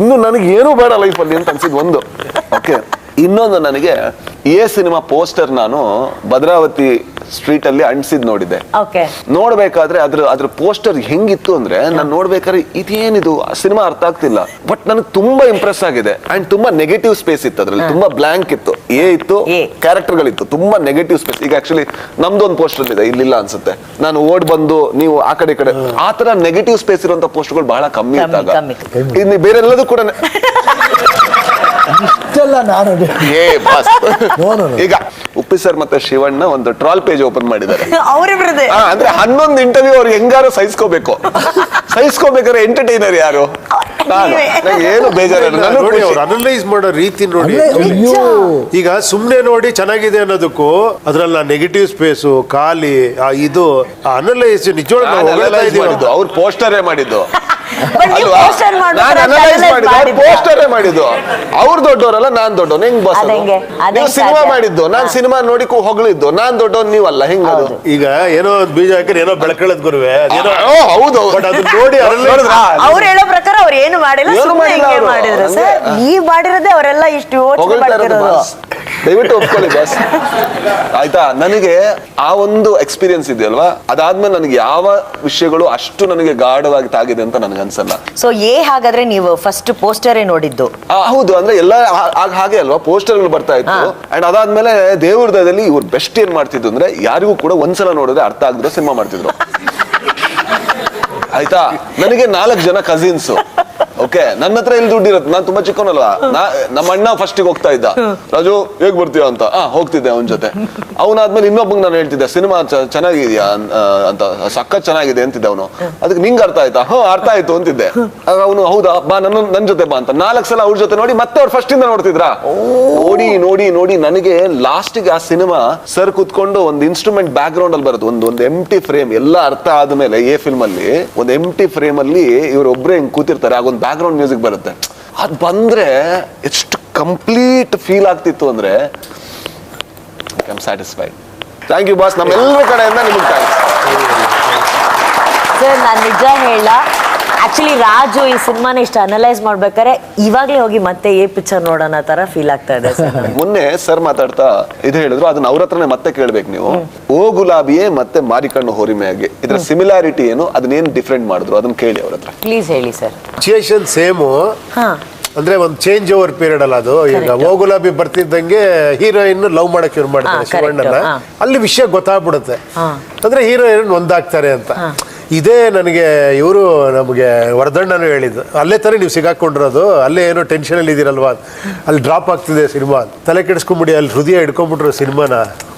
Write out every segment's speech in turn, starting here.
ಇನ್ನು ನನಗೆ ಏನೂ ಬೇಡ ಲೈಫಲ್ಲಿ ಅಂತ ಅನ್ಸಿದ್ ಒಂದು. ಓಕೆ, ಇನ್ನೊಂದು ನನಗೆ ಸಿನಿಮಾ ಪೋಸ್ಟರ್ ನಾನು ಭದ್ರಾವತಿ ಸ್ಟ್ರೀಟ್ ಅಲ್ಲಿ ಅಂಟಿಸಿದ್ ನೋಡಿದ್ದೆ. ನೋಡ್ಬೇಕಾದ್ರೆ ಅದ್ರ ಪೋಸ್ಟರ್ ಹೆಂಗಿತ್ತು ಅಂದ್ರೆ ನಾನು ನೋಡ್ಬೇಕಾದ್ರೆ ಇದೇನಿದು ಸಿನಿಮಾ ಅರ್ಥ ಆಗ್ತಿಲ್ಲ. ಬಟ್ ನನಗೆ ತುಂಬಾ ಇಂಪ್ರೆಸ್ ಆಗಿದೆ. ಅಂಡ್ ತುಂಬಾ ನೆಗೆಟಿವ್ ಸ್ಪೇಸ್ ಇತ್ತು ಅದ್ರಲ್ಲಿ, ತುಂಬಾ ಬ್ಲಾಂಕ್ ಇತ್ತು, ಇತ್ತು, ಕ್ಯಾರೆಕ್ಟರ್ ಗಳಿತ್ತು, ತುಂಬಾ ನೆಗೆಟಿವ್ ಸ್ಪೇಸ್. ಈಗ ಆಕ್ಚುಲಿ ನಮ್ದು ಒಂದು ಪೋಸ್ಟರ್ ಇದೆ, ಇಲ್ಲಿಲ್ಲ ಅನ್ಸುತ್ತೆ. ನಾನು ಓಡ್ ಬಂದು ನೀವು ಆ ಕಡೆ ಆತರ ನೆಗೆಟಿವ್ ಸ್ಪೇಸ್ ಇರುವಂತ ಪೋಸ್ಟರ್ಗಳು ಬಹಳ ಕಮ್ಮಿ ಇದ್ದಾಗ ಇನ್ನು ಬೇರೆ ಎಲ್ಲದೂ ಕೂಡ ಈಗ ಉಪ್ಪಿ ಸರ್ ಮತ್ತೆ ಶಿವಣ್ಣ ಒಂದು ಟ್ರಾಲ್ ಪೇಜ್ ಓಪನ್ ಮಾಡಿದ್ದಾರೆ. ಅಂದ್ರೆ 11 ಇಂಟರ್ವ್ಯೂ ಅವ್ರಿಗೆ ಹೆಂಗಾರು ಸಹಿಸ್ಕೋಬೇಕಾದ್ರೆ ಎಂಟರ್ಟೈನರ್ ಯಾರು? ಏನು ಬೇಜಾರು ಅನಲೈಸ್ ಮಾಡೋ ರೀತಿ ನೋಡಿ. ಈಗ ಸುಮ್ನೆ ನೋಡಿ ಚೆನ್ನಾಗಿದೆ ಅನ್ನೋದಕ್ಕೂ ಅದ್ರಲ್ಲಿ ನೆಗೆಟಿವ್ ಸ್ಪೇಸು ಖಾಲಿ ಇದು ಅನಲೈಸ್ ನಿಜವಾಗ್ಲೂ ಅವ್ರು ಪೋಸ್ಟರೇ ಮಾಡಿದ್ದು, ಮಾಡಿದ್ದು. ಅವ್ರು ದೊಡ್ಡವರಲ್ಲ, ನಾನ್ ದೊಡ್ಡವನು. ಹೆಂಗ್ ಬಸ್ ನೀವು ಸಿನಿಮಾ ಮಾಡಿದ್ದು, ನಾನ್ ಸಿನಿಮಾ ನೋಡಿ ಹೊಗಳಿದ್ದು, ನಾನ್ ದೊಡ್ಡವನ್ ನೀವಲ್ಲ. ಹೆಂಗ ಈಗ ಏನೋ ಬೀಜ ಹಾಕಿ ಏನೋ ಬೆಳಕಳದ್ ಗುರುವೆ. ಹೌದು, ನೋಡಿ ಅವ್ರು ಹೇಳೋ ಪ್ರಕಾರ ಅವ್ರು ಏನು ಮಾಡಿಲ್ಲ, ಮಾಡಿದ್ರು ಸರ್. ನೀವ್ ಮಾಡಿರೋದೇ ಅವರೆಲ್ಲ ಇಷ್ಟು ದಯವಿಟ್ಟು ಒಪ್ಕೊಳ್ಳಿ ಬಸ್, ಆಯ್ತಾ? ನನಗೆ ಆ ಒಂದು ಎಕ್ಸ್ಪೀರಿಯನ್ಸ್ ಇದೆಯಲ್ವಾ, ಅದಾದ್ಮೇಲೆ ನನಗೆ ಯಾವ ವಿಷಯಗಳು ಅಷ್ಟು ನನಗೆ ಗಾಢವಾಗಿ ತಾಗಿದೆ ಅಂತ ನನಗೆ ಅನ್ಸಲ್ಲ. ಸೊ ಹಾಗಾದ್ರೆ ನೀವು ಫಸ್ಟ್ ಪೋಸ್ಟರೇ ನೋಡಿದ್ದು? ಹೌದು, ಅಂದ್ರೆ ಎಲ್ಲ ಹಾಗೆ ಅಲ್ವಾ, ಪೋಸ್ಟರ್ಗಳು ಬರ್ತಾ ಇತ್ತು. ಅಂಡ್ ಅದಾದ್ಮೇಲೆ ದೇವ್ರ ದಯದಲ್ಲಿ ಇವ್ರು ಬೆಸ್ಟ್ ಏನ್ ಮಾಡ್ತಿದ್ರು ಅಂದ್ರೆ ಯಾರಿಗೂ ಕೂಡ ಒಂದ್ಸಲ ನೋಡಿದ್ರೆ ಅರ್ಥ ಆಗದ್ರೆ ಸಿನಿಮಾ ಮಾಡ್ತಿದ್ರು. ಆಯ್ತಾ? ನನಗೆ 4 ಜನ ಕಸಿನ್ಸ್. ಓಕೆ, ನನ್ನ ಹತ್ರ ಇಲ್ಲಿ ದುಡ್ಡು ಇರುತ್ತೆ, ನಾನು ತುಂಬಾ ಚಿಕ್ಕವನಲ್ವಾ. ನಮ್ಮ ಅಣ್ಣ ಫಸ್ಟ್ ಹೋಗ್ತಾ ಇದ್ದ, ರಾಜು ಹೇಗ್ ಬರ್ತೀಯ ಅಂತ. ಹೋಗ್ತಿದ್ದೆ ಅವನ ಜೊತೆ. ಅವನಾದ್ಮೇಲೆ ಇನ್ನೊಬ್ಬಂಗ್ ನಾನು ಹೇಳ್ತಿದ್ದೆ, ಸಿನಿಮಾ ಚೆನ್ನಾಗಿದ್ಯಾ ಅಂತ, ಸಖತ್ ಚೆನ್ನಾಗಿದೆ ಅಂತಿದ್ದೆ ಅವನು. ಅದಕ್ಕೆ ನಿಂಗೆ ಅರ್ಥ ಆಯ್ತಾ? ಅರ್ಥ ಆಯ್ತು ಅಂತಿದ್ದೆ. ಅವನು ಹೌದಾ, ಬಾ ನನ್ ಜೊತೆ ಬಾ ಅಂತ 4 ಸಲ ಅವ್ರ ಜೊತೆ ನೋಡಿ ಮತ್ತೆ ಅವ್ರು ಫಸ್ಟ್ ಇಂದ ನೋಡ್ತಿದ್ರ. ನೋಡಿ ನೋಡಿ ನೋಡಿ ನನಗೆ ಲಾಸ್ಟಿಗೆ ಆ ಸಿನಿಮಾ ಸರ್ ಕುತ್ಕೊಂಡು ಒಂದು ಇನ್ಸ್ಟ್ರೂಮೆಂಟ್ ಬ್ಯಾಕ್ ಗ್ರೌಂಡ್ ಅಲ್ಲಿ ಬರುತ್ತೆ, ಒಂದು ಎಂಟಿ ಫ್ರೇಮ್. ಎಲ್ಲ ಅರ್ಥ ಆದ್ಮೇಲೆ ಫಿಲ್ಮ್ ಅಲ್ಲಿ ಒಂದು ಎಂಟಿ ಫ್ರೇಮ್ ಅಲ್ಲಿ ಇವ್ರೊಬ್ರೆ ಹಿಂಗ್ ಕೂತಿರ್ತಾರೆ, ಆಗೊಂದು ಬ್ಯಾಕ್ ಗ್ರೌಂಡ್ ಮ್ಯೂಸಿಕ್ ಬರುತ್ತೆ. ಅದ್ ಬಂದ್ರೆ ಎಷ್ಟು ಕಂಪ್ಲೀಟ್ ಫೀಲ್ ಆಗ್ತಿತ್ತು ಅಂದ್ರೆ I am satisfied. Thank you boss, ನಮ್ಮೆಲ್ಲರ ಕಡೆಯಿಂದ ನಿಮಗೆ ಥ್ಯಾಂಕ್ಸ್. ಸರ್, ನಾನು ನಿಜ ಹೇಳ, ಆಕ್ಚುಲಿ ರಾಜು ಈ ಸಿನಿಮಾನ ಇಷ್ಟು ಅನಲೈಸ್ ಮಾಡ್ಬೇಕಾದ್ರೆ ಇವಾಗ್ಲೇ ಹೋಗಿ ಮತ್ತೆ ಪಿಕ್ಚರ್ ನೋಡೋಣ ತರ ಫೀಲ್ ಆಗ್ತಾ ಇದೆ. ಮೊನ್ನೆ ಸರ್ ಮಾತಾಡ್ತಾ ಇದು ಹೇಳಿದ್ರು, ಅದನ್ನ ಅವ್ರ ಹತ್ರನೇ ಮತ್ತೆ ಕೇಳ್ಬೇಕು ನೀವು. ಓ ಗುಲಾಬಿಯೇ ಮತ್ತೆ ಮಾರಿಕಣ್ಣು ಹೋರಿಮೆಯಾಗೆ ಇದ್ರ ಸಿಮಿಲಾರಿಟಿ ಏನು, ಅದನ್ನೇನು ಡಿಫ್ರೆಂಟ್ ಮಾಡಿದ್ರು ಅದನ್ನ ಕೇಳಿ ಅವ್ರ ಹತ್ರ. ಪ್ಲೀಸ್ ಹೇಳಿ ಸರ್. ಸಿಚುಯೇಷನ್ ಸೇಮು, ಅಂದ್ರೆ ಒಂದು ಚೇಂಜ್ ಓವರ್ ಪೀರಿಯಡ್ ಅಲ್ಲ ಅದು. ಈಗ ಓ ಗುಲಾಬಿ ಬರ್ತಿದ್ದಂಗೆ ಹೀರೋಯಿನ್ ಲವ್ ಮಾಡಕ್ ಶುರು ಮಾಡ್ತಾರೆ ಶಿವಣ್ಣನ. ಅಲ್ಲಿ ವಿಷಯ ಗೊತ್ತಾಗ್ಬಿಡುತ್ತೆ, ಅಂದ್ರೆ ಹೀರೋಯಿನ್ ಒಂದಾಗ್ತಾರೆ ಅಂತ. ಇದೇ ನನಗೆ ಇವರು ನಮಗೆ ವರದಣ್ಣನು ಹೇಳಿದ್ದು, ಅಲ್ಲೇ ತಾನೇ ನೀವು ಸಿಗಾಕೊಂಡಿರೋದು, ಅಲ್ಲೇ ಏನೋ ಟೆನ್ಷನ್ ಅಲ್ಲಿ ಇದೀರಲ್ವಾ, ಅಲ್ಲಿ ಡ್ರಾಪ್ ಆಗ್ತಿದೆ ಸಿನಿಮಾ, ತಲೆ ಕೆಡಿಸ್ಕೊಂಬಿಡಿ, ಅಲ್ಲಿ ಹೃದಯ ಹಿಡ್ಕೊಂಡ್ಬಿಟ್ರು ಸಿನಿಮಾನ,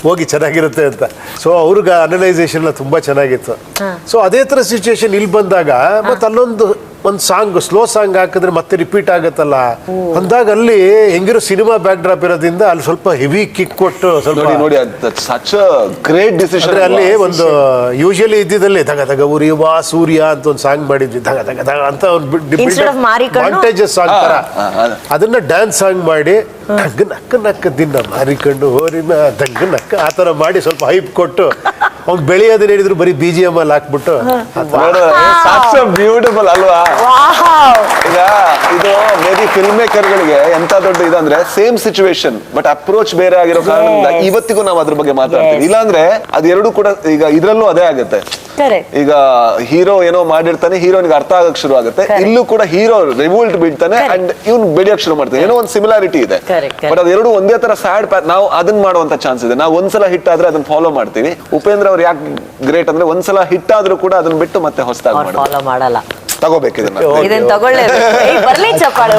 ಹೋಗಿ ಚೆನ್ನಾಗಿರುತ್ತೆ ಅಂತ. ಸೊ ಅವ್ರಿಗೆ ಅನಲೈಸೇಷನ್ ತುಂಬಾ ಚೆನ್ನಾಗಿತ್ತು. ಸೊ ಅದೇ ತರ ಸಿಚುಯೇಷನ್ ಇಲ್ಲಿ ಬಂದಾಗ ಮತ್ತೆ ಅಲ್ಲೊಂದು ಸಾಂಗ್, ಸ್ಲೋ ಸಾಂಗ್ ಹಾಕಿದ್ರೆ ಮತ್ತೆ ರಿಪೀಟ್ ಆಗತ್ತಲ್ಲ ಅಂದಾಗ ಅಲ್ಲಿ ಹೆಂಗಿರೋ ಸಿನಿಮಾ ಬ್ಯಾಕ್ ಡ್ರಾಪ್ ಇರೋದ್ರಿಂದ ಅಲ್ಲಿ ಸ್ವಲ್ಪ ಹೆವಿ ಕಿಕ್ ಕೊಟ್ಟು ಸ್ವಲ್ಪ ನೋಡಿ ಸಚ್ ಗ್ರೇಟ್ ಡಿಸಿಷನ್. ಅಲ್ಲಿ ಒಂದು ಯೂಶಲಿ ಇದ್ದಿದ್ದಲ್ಲಿ ಧಗ ಧಗ ಉರಿಯುವ ಸೂರ್ಯ ಅಂತ ಒಂದು ಸಾಂಗ್ ಮಾಡಿದ್ವಿ, ಧಗ ಧಗ ಧಗ ಅಂತ ಒಂದು ಮಾಂಟೇಜಸ್ ಸಾಂಗ್ ತರ, ಅದನ್ನ ಡ್ಯಾನ್ಸ್ ಸಾಂಗ್ ಮಾಡಿ ಧಗ್ ನಕ್ಕ ನಕ್ಕ ದಿನ ಮಾರಿಕೊಂಡು ಹೋರಿನ ಧಗ್ ನಕ್ಕ ಆ ತರ ಮಾಡಿ ಸ್ವಲ್ಪ ಹೈಪ್ ಕೊಟ್ಟು ಅವ್ನು ಬೆಳೆಯೋದನ್ನ ಹೇಳಿದ್ರು ಬರೀ BGM ಅಲ್ಲಿ ಹಾಕ್ಬಿಟ್ಟು. ಬ್ಯೂಟಿಫುಲ್ ಅಲ್ವಾ? ಈಗ ಇದು ಮೇಬಿ ಫಿಲ್ಮ್ ಮೇಕರ್ ಗಳಿಗೆ ಎಂತ ದೊಡ್ಡ ಇದಂದ್ರೆ ಸೇಮ್ ಸಿಚುವೇಶನ್ ಬಟ್ ಅಪ್ರೋಚ್ ಬೇರೆ ಆಗಿರೋ ಕಾರಣದಿಂದ ಇವತ್ತಿಗೂ ನಾವು ಅದ್ರ ಬಗ್ಗೆ ಮಾತಾಡ್ತೀವಿ. ಇಲ್ಲಾಂದ್ರೆ ಅದೆರಡು ಕೂಡ ಈಗ ಇದ್ರಲ್ಲೂ ಅದೇ ಆಗುತ್ತೆ. ಈಗ ಹೀರೋ ಏನೋ ಮಾಡಿರ್ತಾನೆ, ಹೀರೋನಿಗೆ ಅರ್ಥ ಆಗಕ್ ಶುರು ಆಗುತ್ತೆ. ಇಲ್ಲೂ ಕೂಡ ಹೀರೋ ರಿವೋಲ್ಟ್ ಬೀಳ್ತಾನೆ ಅಂಡ್ ಇವ್ನು ಬೆಳೆಯಕ್ ಶುರು ಮಾಡ್ತಾನೆ. ಏನೋ ಒಂದು ಸಿಮಿಲಾರಿಟಿ ಇದೆ, ಬಟ್ ಅದೆರಡು ಒಂದೇ ತರ ಸ್ಯಾಡ್ ಪ್ಯಾತ್. ನಾವು ಅದನ್ನ ಮಾಡುವಂತ ಚಾನ್ಸ್ ಇದೆ. ನಾವು ಒಂದ್ಸಲ ಹಿಟ್ ಆದ್ರೆ ಅದನ್ನ ಫಾಲೋ ಮಾಡ್ತೀವಿ. ಉಪೇಂದ್ರ ಅವ್ರು ಯಾಕೆ ಗ್ರೇಟ್ ಅಂದ್ರೆ ಒಂದ್ಸಲ ಹಿಟ್ ಆದ್ರೂ ಕೂಡ ಅದನ್ನ ಬಿಟ್ಟು ಮತ್ತೆ ಹೊಸದಾಗಿ ಫಾಲೋ ಮಾಡಲ್ಲ. ತಗೋಬೇಕು ಇದನ್ನ ತಗೊಳ್ಳೇಬೇಕು. ಬರ್ಲಿ ಚಪ್ಪಾಳೆ.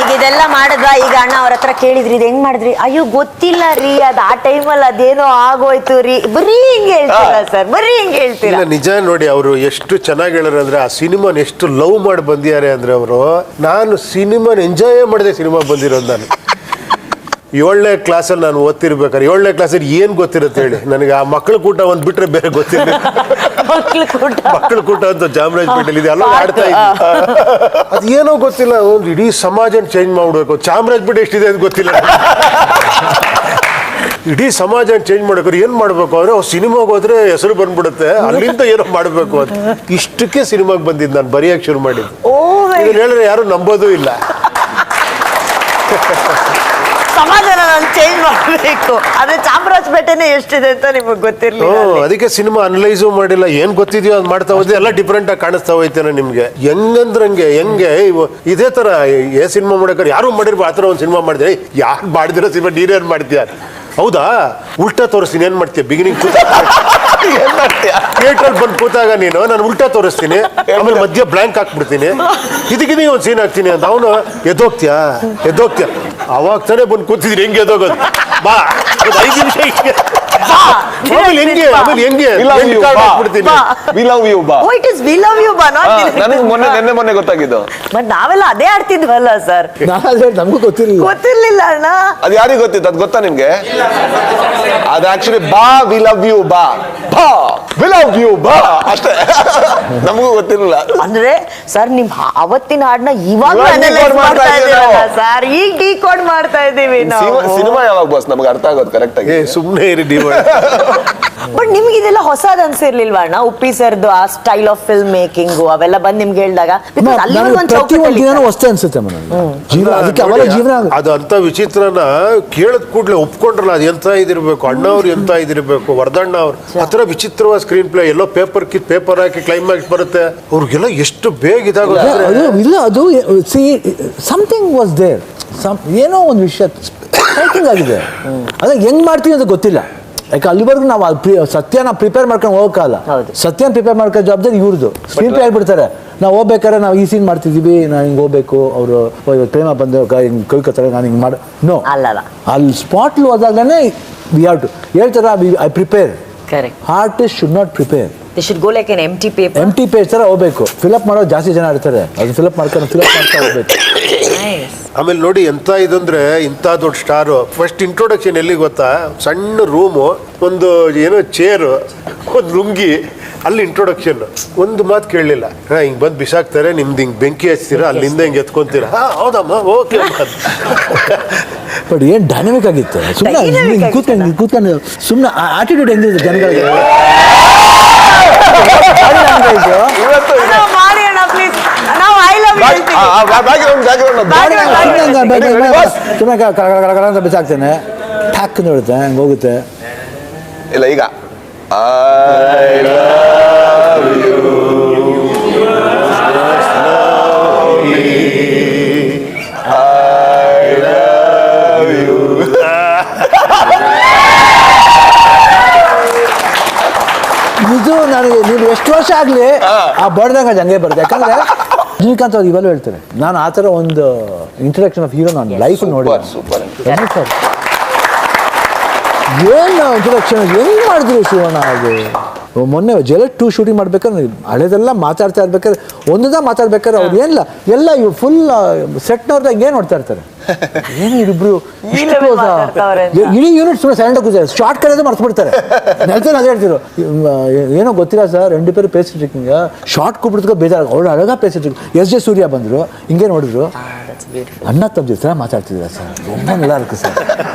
ಈಗ ಇದೆಲ್ಲ ಮಾಡಿದ್ವಾ? ಈಗ ಅಣ್ಣ ಅವ್ರ ಹತ್ರ ಕೇಳಿದ್ರಿ ಇದು ಹೆಂಗ್ ಮಾಡಿದ್ರಿ? ಅಯ್ಯೋ ಗೊತ್ತಿಲ್ಲ ರೀ, ಅದ್ ಆ ಟೈಮಲ್ಲಿ ಅದೇನೋ ಆಗೋಯ್ತು ರೀ, ಬರೀ ಹಿಂಗ್ ಹೇಳ್ತೀರಾ ಸರ್, ಬರೀ ಹಿಂಗ್ ಹೇಳ್ತೀರಾ. ನಿಜ ನೋಡಿ, ಅವರು ಎಷ್ಟು ಚೆನ್ನಾಗಿ ಹೇಳೋರು ಅಂದ್ರೆ ಆ ಸಿನಿಮಾನ ಎಷ್ಟು ಲವ್ ಮಾಡಿ ಬಂದಿದ್ದಾರೆ ಅಂದ್ರೆ ಅವರು. ನಾನು ಸಿನಿಮಾನ ಎಂಜಾಯ್ ಮಾಡಿದೆ, ಸಿನಿಮಾ ಬಂದಿರೋದು ನಾನು 7ನೇ ಕ್ಲಾಸಲ್ಲಿ ನಾನು ಓದ್ತಿರ್ಬೇಕಾದ್ರೆ. 7ನೇ ಕ್ಲಾಸಲ್ಲಿ ಏನ್ ಗೊತ್ತಿರುತ್ತೆ ಹೇಳಿ ನನಗೆ? ಆ ಮಕ್ಕಳ ಕೂಟ ಒಂದ್ ಬಿಟ್ರೆ ಬೇರೆ ಗೊತ್ತಿಲ್ಲ. ಮಕ್ಕಳ ಕೂಟ ಅಂತ ಚಾಮರಾಜಪೇಟೆಲಿ ಇದೆ, ಅಲ್ಲ ಆಡ್ತಾ ಇದ್ವಿ. ಅದೇನೋ ಗೊತ್ತಿಲ್ಲ, ಒಂದು ಇಡೀ ಸಮಾಜ ಚೇಂಜ್ ಮಾಡ್ಬಿಡ್ಬೇಕು. ಚಾಮರಾಜಪೇಟೆ ಎಷ್ಟಿದೆ ಅಂತ ಗೊತ್ತಿಲ್ಲ. ಇಡೀ ಸಮಾಜ ಚೇಂಜ್ ಮಾಡ್ಬೇಕಾದ್ರೆ ಏನ್ ಮಾಡ್ಬೇಕು ಅಂದ್ರೆ ಸಿನಿಮಾಗೆ ಹೋದ್ರೆ ಹೆಸರು ಬಂದ್ಬಿಡುತ್ತೆ, ಅಲ್ಲಿಂದ ಏನೋ ಮಾಡ್ಬೇಕು ಅಂತ ಇಷ್ಟಕ್ಕೆ ಸಿನಿಮಾಗೆ ಬಂದಿದ್ದು ನಾನು ಬರೆಯಕ್ಕೆ ಶುರು ಮಾಡಿದ್ದು. ಇದನ್ನ ಹೇಳಿದ್ರೆ ಯಾರು ನಂಬೋದೂ ಇಲ್ಲ. ಸಮಾಜನ ನಾನು ಚೇಂಜ್ ಮಾಡಬೇಕು, ಆದ್ರೆ ಚಾಮರಾಜಪೇಟೆನೇ ಎಷ್ಟಿದೆ ಅಂತ ನಿಮಗೆ ಗೊತ್ತಿರಲಿಲ್ಲ. ಅದಕ್ಕೆ ಸಿನಿಮಾ ಅನಲೈಸು ಮಾಡಿಲ್ಲ, ಏನ್ ಗೊತ್ತಿದೆಯೋ ಅದು ಮಾಡ್ತಾ ಹೋದ್ರೆ ಎಲ್ಲ ಡಿಫ್ರೆಂಟ್ ಆಗಿ ಕಾಣಿಸ್ತಾ ಹೋಯ್ತೇನೆ ನಿಮ್ಗೆ. ಹೆಂಗಂದ್ರಂಗೆ ಹೆಂಗೆ ಇದೇ ತರ ಸಿನಿಮಾ ಮಾಡಕ್ರೆ ಯಾರು ಮಾಡಿರ್ಬೋ ಆ ಥರ ಒಂದು ಸಿನಿಮಾ ಮಾಡಿದ್ರೆ ಯಾರು ಮಾಡಿದಿರೋ ಸಿನಿಮಾ ನೀನೇನ್ ಮಾಡ್ತೀಯ? ಹೌದಾ, ಉಲ್ಟಾ ತೋರಿಸ್ತೀನಿ, ಏನ್ ಮಾಡ್ತೀಯ? ಬಿಗಿನಿಂಗ್ ಥಿಯೇಟ್ರಲ್ಲಿ ಬಂದು ಕೂತಾಗ ನೀನು ನಾನು ಉಲ್ಟಾ ತೋರಿಸ್ತೀನಿ, ಆಮೇಲೆ ಮಧ್ಯ ಬ್ಲಾಂಕ್ ಹಾಕ್ಬಿಡ್ತೀನಿ, ಇದಕ್ಕಿದೀಗ ಒಂದು ಸೀನ್ ಹಾಕ್ತೀನಿ ಅಂತ ಅವನು ಎದ್ದೋಗ್ತೀಯಾ ಅವಾಗ ತಾನೇ ಬಂದು ಕೂತಿದ್ರಿ, ಹೆಂಗೆ ಎದ್ದೋಗೋದು? ಬಾ 5 ನಿಮಿಷ ಮೊನ್ನೆ ಗೊತ್ತಾಗಿದ್ದು. ಬಟ್ ನಾವೆಲ್ಲ ಅದೇ ಆಡ್ತಿದ್ವಲ್ಲ ಸರ್. ನಮಗೂ ಗೊತ್ತಿರ್ಲಿಲ್ಲ ಅಣ್ಣ. ಅದು ಯಾರಿಗೆ ಗೊತ್ತಿತ್ತು? ಅದು ಗೊತ್ತಾ ನಿಮ್ಗೆ? ಅದು ಆಕ್ಚುಲಿ ಬಾ ವಿ ಲವ್ ಯು, ಬಾ ಬಾ ವಿ ಲವ್ ಯು ಬಾ ಅಷ್ಟೇ. ನಮಗೂ ಗೊತ್ತಿರಲಿಲ್ಲ. ಅಂದ್ರೆ ಸರ್ ನಿಮ್ ಅವತ್ತಿನ ಹಾಡನ್ನ ಇವಾಗ ಮಾಡ್ತಾ ಇದ್ದೀರಲ್ಲ ಸರ್, ಈಗ ಡಿಕೋಡ್ ಮಾಡ್ತಾ ಇದ್ದೀವಿ ನಾವು. ಸಿನಿಮಾ ಯಾವಾಗ ಬಾಸ್ ನಮ್ಗೆ ಅರ್ಥ ಆಗೋದು ಕರೆಕ್ಟ್ ಆಗಿ? ಸುಮ್ಮನೆ ಇರಿ. ಬಟ್ ನಿಮ್ಗೆ ಇದೆಲ್ಲ ಹೊಸದ್ ಅನ್ಸಿರ್ಲಿಲ್ವಾ ಅಣ್ಣ? ಉಪ್ಪಿ ಸರ್ದು ಆ ಸ್ಟೈಲ್ ಆಫ್ ಫಿಲ್ಮ್ ಮೇಕಿಂಗ್ ಅವೆಲ್ಲ ಬಂದ್ ನಿಮ್ಗೆ ಹೇಳಿದಾಗ ಹೊಸ್ತೇ ಅನ್ಸುತ್ತೆ ಜೀವನ. ಅದು ಅಂತ ವಿಚಿತ್ರನ ಕೇಳದ್ ಕೂಡ್ಲೆ ಒಪ್ಕೊಂಡ್ರಲ್ಲ, ಅದು ಎಂತ ಇದಿರ್ಬೇಕು, ಅಣ್ಣ ಅವ್ರು ಎಂತ ಇದಿರ್ಬೇಕು, ವರ್ಧಣ್ಣ ಅವ್ರು ಆ ಥರ ವಿಚಿತ್ರವಾದ ಸ್ಕ್ರೀನ್ ಪ್ಲೇ, ಎಲ್ಲೋ ಪೇಪರ್ ಹಾಕಿ ಕ್ಲೈಮ್ಯಾಕ್ಸ್ ಬರುತ್ತೆ, ಅವ್ರಿಗೆಲ್ಲ ಎಷ್ಟು ಬೇಗ ಇದಾಗೋದು. ಇಲ್ಲ ಅದು ಸಮಥಿಂಗ್ ವಾಸ್ ದೇರ್, ಏನೋ ಒಂದು ವಿಷಯ ಸ್ಟ್ರೈಕಿಂಗ್ ಆಗಿದೆ. ಅದೇ ಹೆಂಗ್ ಮಾಡ್ತೀವಿ ಅಂತ ಗೊತ್ತಿಲ್ಲ. ಯಾಕೆ ಅಲ್ಲಿವರೆಗೂ ನಾವು ಸತ್ಯನ ಪ್ರಿಪೇರ್ ಮಾಡ್ಕೊಂಡು ಹೋಗಕ್ಕಲ್ಲ, ಸತ್ಯನ ಪ್ರಿಪೇರ್ ಮಾಡ್ಕೋ ಜವಾಬ್ದಾರಿ ಇವ್ರದ್ದು. ಸ್ಕ್ರೀನ್ ಪ್ಲೇ ಹೇಳ್ಬಿಡ್ತಾರೆ, ನಾವು ಹೋಗ್ಬೇಕಾದ್ರೆ ನಾವು ಈ ಸೀನ್ ಮಾಡ್ತಿದ್ದೀವಿ, ನಾನು ಹಿಂಗೆ ಹೋಗ್ಬೇಕು, ಅವರು ಪ್ರೇಮ ಬಂದು ಹಿಂಗೆ ಕಳ್ಕೊತಾರೆ, ನಾನು ಹಿಂಗೆ ಮಾಡಿ ನೋ ಅಲ್ಲ, ಅಲ್ಲಿ ಸ್ಪಾಟ್ಲು ಹೋದಾಗಲೇ ವಿ ಹ್ಯಾವ್ ಟು ಹೇಳ್ತಾರೆ I prepare. Artist should not prepare, they should go like an empty page ತರ ಹೋಗ್ಬೇಕು. ಫಿಲಪ್ ಮಾಡೋ ಜಾಸ್ತಿ ಜನ ಇರ್ತಾರೆ, ಅದು ಫಿಲಪ್ ಮಾಡ್ತಾ ಹೋಗ್ಬೇಕು. ಆಮೇಲೆ ನೋಡಿ ಎಂತ ಇದಂದ್ರೆ, ಇಂಥ ದೊಡ್ಡ ಸ್ಟಾರು ಫಸ್ಟ್ ಇಂಟ್ರೊಡಕ್ಷನ್ ಎಲ್ಲಿ ಗೊತ್ತಾ? ಸಣ್ಣ ರೂಮು, ಒಂದು ಏನೋ ಚೇರು, ಒಂದು ಲುಂಗಿ, ಅಲ್ಲಿ ಇಂಟ್ರೊಡಕ್ಷನ್. ಒಂದು ಮಾತು ಕೇಳಲಿಲ್ಲ, ಹಿಂಗೆ ಬಂದು ಬಿಸಾಕ್ತಾರೆ, ನಿಮ್ದು ಹಿಂಗೆ ಬೆಂಕಿ ಹಚ್ತೀರಾ, ಅಲ್ಲಿಂದ ಹಿಂಗೆ ಎತ್ಕೊಂತೀರಾ, ಹೌದಮ್ಮ ಓಕೆ. ಬಟ್ ಏನು ಡೈನಮಿಕ್ ಆಗಿತ್ತು, ಸುಮ್ಮನೆ ಕೂತ್ಕೊಂಡು ಸುಮ್ಮನೆ ಆಟಿಟ್ಯೂಡ್ ಹೆಂಗಿದೆ ಜನಗಳಿಗೆ. ಬಿಸಾಕ್ತೇನೆ, ಠಾಕ್ ನೋಡುತ್ತೆ, ಹಂಗೆ ಹೋಗುತ್ತೆ. ಇಲ್ಲ ಈಗ ಇದು ನನಗೆ ನೀವು ಎಷ್ಟು ವರ್ಷ ಆಗಲಿ ಆ ಬರ್ದಂಗ ಹಂಗೆ ಬರುತ್ತೆ. ಯಾಕಂದ್ರೆ ರಜನಿಕಾಂತ್ ಅವ್ರು ಇವೆಲ್ಲ ಹೇಳ್ತಾರೆ, ನಾನು ಆ ಥರ ಒಂದು ಇಂಟ್ರಡಕ್ಷನ್ ಆಫ್ ಹೀರೋ ನಾನು ಲೈಫ್ ನೋಡಿ. ಏನು ಇಂಟ್ರಡಕ್ಷನ್ ಹೆಂಗೆ ಮಾಡಿದ್ರು ಶಿವಣ್ಣ? ಅದು ಮೊನ್ನೆ ಜೆಲೆಟ್ 2 ಶೂಟಿಂಗ್ ಮಾಡ್ಬೇಕಾದ್ರೆ ಹಳೆದೆಲ್ಲ ಮಾತಾಡ್ತಾ ಇರ್ಬೇಕಾದ್ರೆ ಒಂದದ ಮಾತಾಡ್ಬೇಕಾದ್ರೆ ಅವ್ರು ಏನಿಲ್ಲ ಎಲ್ಲ ಇವು ಫುಲ್ ಸೆಟ್ನವ್ರದಾಗ ಏನು ನೋಡ್ತಾ ಇರ್ತಾರೆ, ಏನು ಇಬ್ರು ಇಡೀ ಯೂನಿಟ್ ಸುಮ್ಮನೆ ಸೈಲೆಂಟ್ ಕೂತಾರೆ, ಶಾರ್ಟ್ ಕಡೆದು ಮರ್ತು ಬಿಡ್ತಾರೆ. ನೆಲ್ತಾನೆ ಅದೇ ಹೇಳ್ತಿರು, ಏನೋ ಗೊತ್ತಿಲ್ಲ ಸರ್, 2 ಪೇರು ಪೇಸಿಟ್ರಿಂಗ್ ಶಾರ್ಟ್ ಕೂಬಿಡ್ತೋ ಬೇಜಾರ. ಅವ್ರು ಅಳಗ ಪೇಸಿಟ್ರಿಂಗ್ ಎಸ್ ಜೆ ಸೂರ್ಯ ಬಂದರು, ಹಿಂಗೆ ನೋಡಿದ್ರು, ಅಣ್ಣ ತಮ್ಮ ಥರ ಮಾತಾಡ್ತಿದ್ದೀರಾ ಸರ್, ತುಂಬ நல்லா ಇருக்கு ಸರ್.